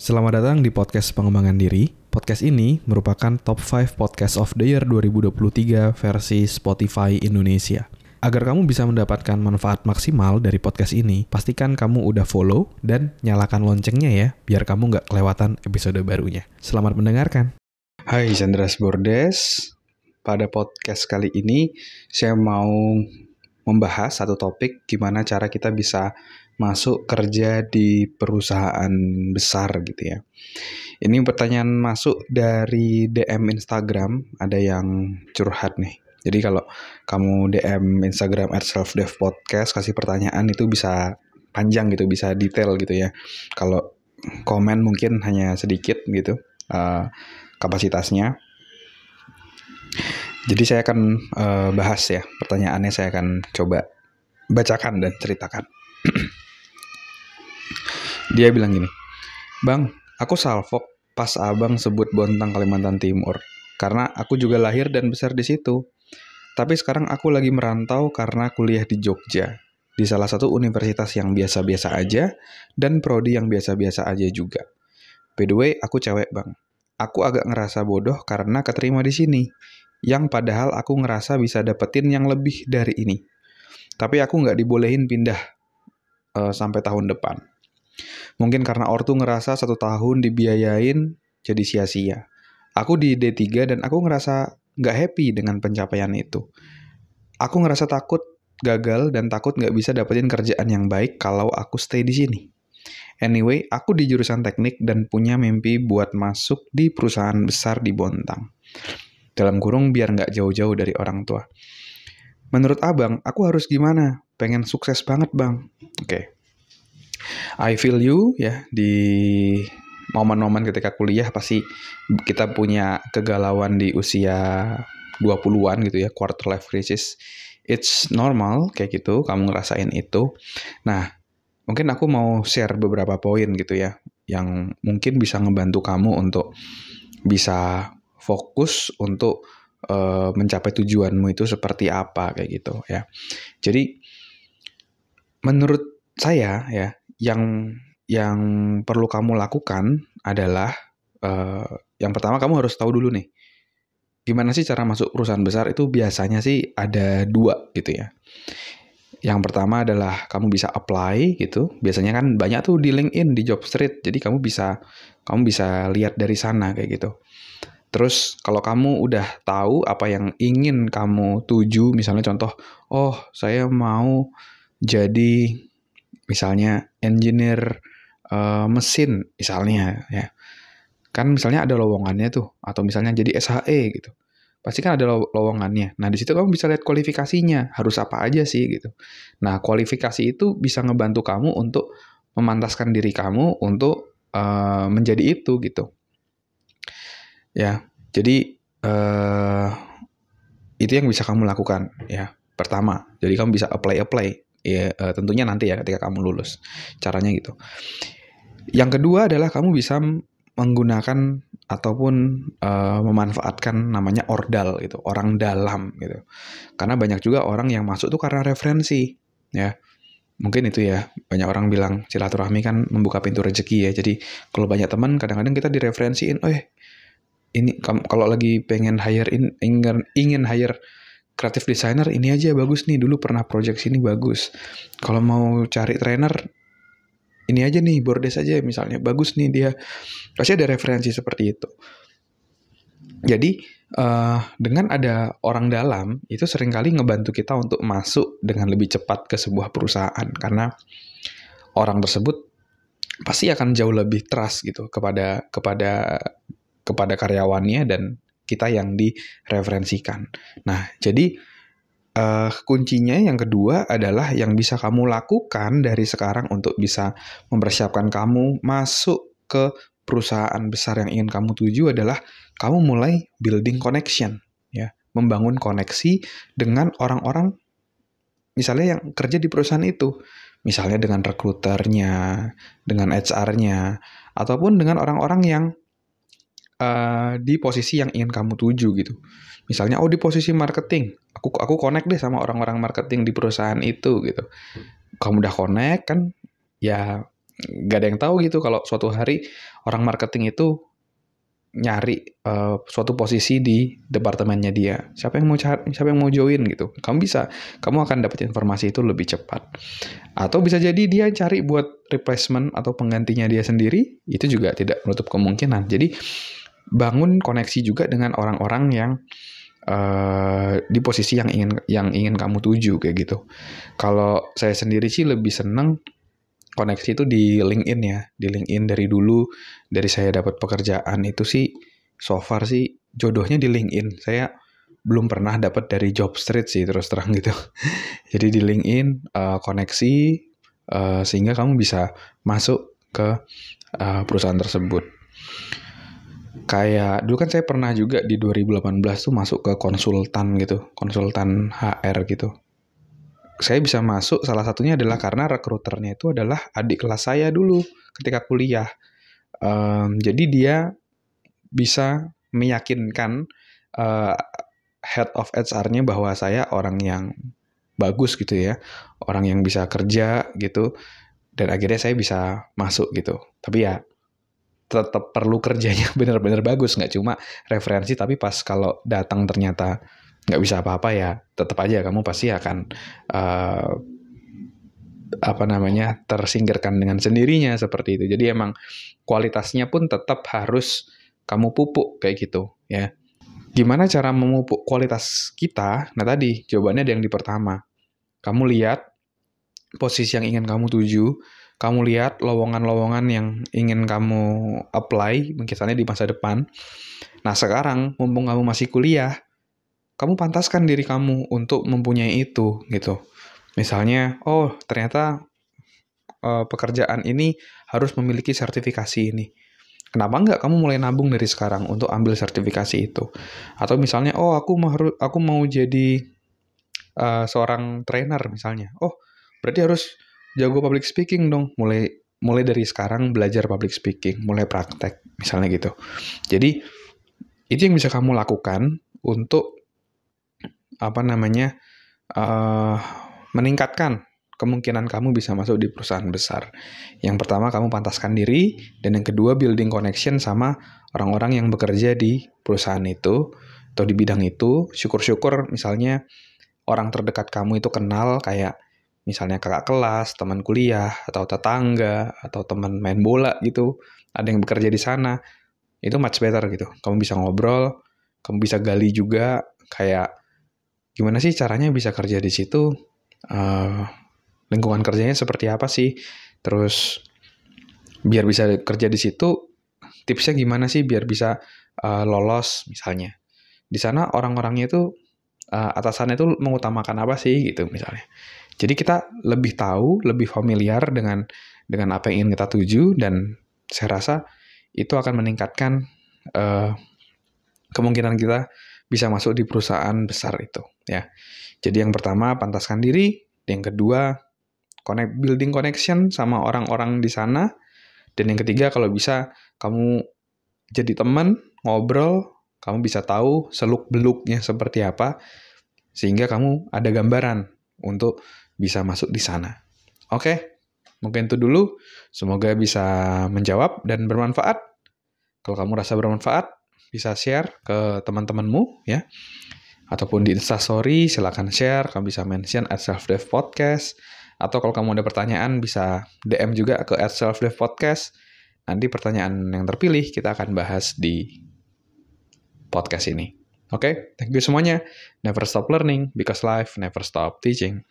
Selamat datang di podcast pengembangan diri. Podcast ini merupakan top 5 podcast of the year 2023 versi Spotify Indonesia. Agar kamu bisa mendapatkan manfaat maksimal dari podcast ini, pastikan kamu udah follow dan nyalakan loncengnya ya, biar kamu nggak kelewatan episode barunya. Selamat mendengarkan. Hai, Sandras Bordes. Pada podcast kali ini, saya mau membahas satu topik gimana cara kita bisa masuk kerja di perusahaan besar gitu ya. Ini pertanyaan masuk dari DM Instagram, ada yang curhat nih. Jadi kalau kamu DM Instagram @selfdevpodcast kasih pertanyaan itu bisa panjang gitu, bisa detail gitu ya. Kalau komen mungkin hanya sedikit gitu kapasitasnya. Jadi saya akan bahas ya pertanyaannya, saya akan coba bacakan dan ceritakan. Dia bilang gini, "Bang, aku salfok pas abang sebut Bontang Kalimantan Timur. Karena aku juga lahir dan besar di situ. Tapi sekarang aku lagi merantau karena kuliah di Jogja. Di salah satu universitas yang biasa-biasa aja dan prodi yang biasa-biasa aja juga. By the way, aku cewek, Bang. Aku agak ngerasa bodoh karena keterima di sini. Yang padahal aku ngerasa bisa dapetin yang lebih dari ini. Tapi aku nggak dibolehin pindah sampai tahun depan. Mungkin karena ortu ngerasa 1 tahun dibiayain jadi sia-sia. Aku di D3 dan aku ngerasa nggak happy dengan pencapaian itu. Aku ngerasa takut gagal dan takut nggak bisa dapetin kerjaan yang baik kalau aku stay di sini. Anyway, aku di jurusan teknik dan punya mimpi buat masuk di perusahaan besar di Bontang. Dalam kurung biar nggak jauh-jauh dari orang tua. Menurut abang, aku harus gimana? Pengen sukses banget, Bang." Oke. I feel you ya, di momen-momen ketika kuliah pasti kita punya kegalauan di usia 20-an gitu ya, quarter life crisis. It's normal kayak gitu, kamu ngerasain itu. Nah, mungkin aku mau share beberapa poin gitu ya, yang mungkin bisa ngebantu kamu untuk bisa fokus untuk mencapai tujuanmu itu seperti apa kayak gitu ya. Jadi menurut saya ya, yang perlu kamu lakukan adalah yang pertama kamu harus tahu dulu nih, gimana sih cara masuk perusahaan besar itu. Biasanya sih ada 2 gitu ya. Yang pertama adalah kamu bisa apply gitu. Biasanya kan banyak tuh di LinkedIn, di Jobstreet. Jadi kamu bisa lihat dari sana kayak gitu. Terus kalau kamu udah tahu apa yang ingin kamu tuju, misalnya contoh, oh saya mau jadi misalnya engineer mesin misalnya ya. Kan misalnya ada lowongannya tuh, atau misalnya jadi SHE gitu. Pasti kan ada lowongannya. Nah, di situ kamu bisa lihat kualifikasinya, harus apa aja sih gitu. Nah, kualifikasi itu bisa ngebantu kamu untuk memantaskan diri kamu untuk menjadi itu gitu. Ya, jadi itu yang bisa kamu lakukan ya. Pertama, jadi kamu bisa apply ya, tentunya nanti ya ketika kamu lulus. Caranya gitu. Yang kedua adalah kamu bisa menggunakan ataupun memanfaatkan namanya ordal gitu, orang dalam gitu. Karena banyak juga orang yang masuk tuh karena referensi ya. Mungkin itu ya, banyak orang bilang silaturahmi kan membuka pintu rezeki ya. Jadi kalau banyak teman kadang-kadang kita direferensiin, ini kalau lagi pengen ingin hire creative designer ini aja bagus nih, dulu pernah project sini bagus. Kalau mau cari trainer ini aja nih, Bordes aja misalnya, bagus nih dia. Pasti ada referensi seperti itu. Jadi dengan ada orang dalam itu seringkali ngebantu kita untuk masuk dengan lebih cepat ke sebuah perusahaan, karena orang tersebut pasti akan jauh lebih trust gitu kepada karyawannya dan kita yang direferensikan. Nah, jadi kuncinya yang kedua adalah yang bisa kamu lakukan dari sekarang untuk bisa mempersiapkan kamu masuk ke perusahaan besar yang ingin kamu tuju adalah kamu mulai building connection ya, membangun koneksi dengan orang-orang misalnya yang kerja di perusahaan itu. Misalnya dengan rekruternya, dengan HR-nya, ataupun dengan orang-orang yang di posisi yang ingin kamu tuju gitu. Misalnya, di posisi marketing, aku connect deh sama orang-orang marketing di perusahaan itu gitu. Kamu udah connect kan, ya nggak ada yang tahu gitu kalau suatu hari orang marketing itu nyari suatu posisi di departemennya dia. Siapa yang mau join gitu. Kamu akan dapat informasi itu lebih cepat. Atau bisa jadi dia cari buat replacement atau penggantinya dia sendiri, itu juga tidak menutup kemungkinan. Jadi bangun koneksi juga dengan orang-orang yang di posisi yang ingin kamu tuju kayak gitu. Kalau saya sendiri sih lebih seneng koneksi itu di LinkedIn ya. Di LinkedIn dari saya dapat pekerjaan itu sih, so far sih jodohnya di LinkedIn. Saya belum pernah dapat dari Jobstreet sih, terus terang gitu. Jadi di LinkedIn koneksi sehingga kamu bisa masuk ke perusahaan tersebut. Kayak dulu kan saya pernah juga di 2018 tuh masuk ke konsultan gitu, konsultan HR gitu. Saya bisa masuk salah satunya adalah karena rekruternya itu adalah adik kelas saya dulu ketika kuliah. Jadi dia bisa meyakinkan head of HR-nya bahwa saya orang yang bagus gitu ya, orang yang bisa kerja gitu, dan akhirnya saya bisa masuk gitu. Tapi ya tetap perlu kerjanya benar-benar bagus, nggak cuma referensi, tapi pas kalau datang ternyata nggak bisa apa-apa ya tetap aja kamu pasti akan tersingkirkan dengan sendirinya seperti itu. Jadi emang kualitasnya pun tetap harus kamu pupuk kayak gitu ya. Gimana cara memupuk kualitas kita? Nah tadi jawabannya ada yang di pertama. Kamu lihat posisi yang ingin kamu tuju, kamu lihat lowongan-lowongan yang ingin kamu apply misalnya di masa depan. Nah sekarang mumpung kamu masih kuliah, kamu pantaskan diri kamu untuk mempunyai itu gitu. Misalnya, oh ternyata pekerjaan ini harus memiliki sertifikasi ini. Kenapa nggak kamu mulai nabung dari sekarang untuk ambil sertifikasi itu? Atau misalnya, oh aku mau jadi seorang trainer misalnya. Oh berarti harus jago public speaking dong. Mulai dari sekarang belajar public speaking, mulai praktek misalnya gitu. Jadi itu yang bisa kamu lakukan untuk meningkatkan kemungkinan kamu bisa masuk di perusahaan besar. Yang pertama, kamu pantaskan diri. Dan yang kedua, building connection sama orang-orang yang bekerja di perusahaan itu atau di bidang itu. Syukur-syukur misalnya orang terdekat kamu itu kenal, kayak misalnya kakak kelas, teman kuliah, atau tetangga, atau teman main bola gitu. Ada yang bekerja di sana. Itu much better gitu. Kamu bisa ngobrol, kamu bisa gali juga kayak gimana sih caranya bisa kerja di situ. Lingkungan kerjanya seperti apa sih? Terus biar bisa kerja di situ, tipsnya gimana sih biar bisa lolos misalnya. Di sana orang-orangnya itu atasannya itu mengutamakan apa sih gitu misalnya. Jadi kita lebih tahu, lebih familiar dengan apa yang ingin kita tuju, dan saya rasa itu akan meningkatkan kemungkinan kita bisa masuk di perusahaan besar itu ya. Jadi yang pertama pantaskan diri, yang kedua building connection sama orang-orang di sana, dan yang ketiga kalau bisa kamu jadi teman, ngobrol, kamu bisa tahu seluk-beluknya seperti apa sehingga kamu ada gambaran untuk bisa masuk di sana. Oke, mungkin itu dulu. Semoga bisa menjawab dan bermanfaat. Kalau kamu rasa bermanfaat, bisa share ke teman-temanmu ya. Ataupun di Instastory, silakan share. Kamu bisa mention @selfdevpodcast. Atau kalau kamu ada pertanyaan, bisa DM juga ke @selfdevpodcast. Nanti pertanyaan yang terpilih kita akan bahas di podcast ini. Oke, thank you semuanya. Never stop learning, because life never stop teaching.